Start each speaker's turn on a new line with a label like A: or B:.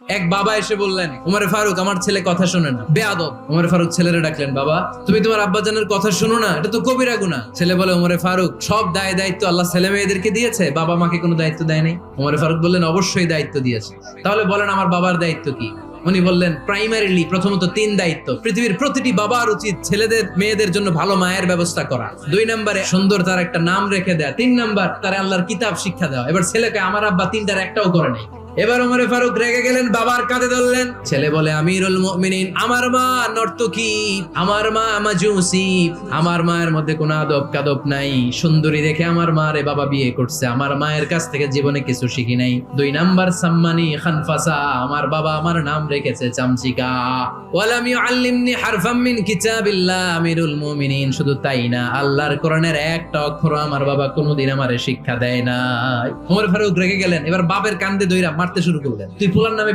A: এক বাবা এসে বললেন, উমরে ফারুক আমার ছেলে কথা শোনে না, বেয়াদব। উমরে ফারুক ছেলেরে ডাকলেন, বাবা তুমি তোমার আব্বাজানের কথা শোনো না, এটা তো কবিরা গুনাহ। ছেলে বলে, উমরে ফারুক সব দায় দায়িত্ব আল্লাহ ছেলে মেয়েদেরকে দিয়েছে, বাবা মাকে কোনো দায়িত্ব দেয় নাই? উমরে ফারুক বললেন, অবশ্যই দায়িত্ব দিয়েছে। তাহলে বলেন আমার বাবার দায়িত্ব কি? উনি বললেন, প্রাইমারিলি প্রথমত 3 দায়িত্ব। পৃথিবীর প্রতিটি বাবার উচিত ছেলেদের মেয়েদের জন্য ভালো মায়ের ব্যবস্থা করা। 2 নম্বরে সুন্দর তার একটা নাম রেখে দেয়া। 3 নাম্বার তার আল্লাহর কিতাব শিক্ষা দেওয়া। এবার ছেলেকে আমার আব্বা 3টার একটাও করে নাই। এবার ওমরে ফারুক রেগে গেলেন, বাবার কাঁধে ধরলেন। ছেলে বলে, আমিরুল মুমিনিন, আমার মা নর্তকী, আমার মা মাজুসি, আমার মায়ের মধ্যে কোনো আদব কাদব নাই, সুন্দরী দেখে আমার মা রে বাবা বিয়ে করছে, আমার মায়ের কাছ থেকে জীবনে কিছু শিখি নাই। 2 নাম্বার সাম্মানি খানফাসা, আমার বাবা আমার নাম রেখেছে চামচিকা। ওয়ালাম ইউআল্লিমনি হারফাম মিন কিতাবিল্লাহ, আমিরুল মুমিনিন, শুধু তাই না, আল্লাহর কোরআনের একটা অক্ষর আমার বাবা কোনোদিন আমারে শিক্ষা দেয় না। ওমর ফারুক রেগে গেলেন, এবার বাপের কান্দে ধইরা মারতে শুরু করলেন। তুই ফুলার নামে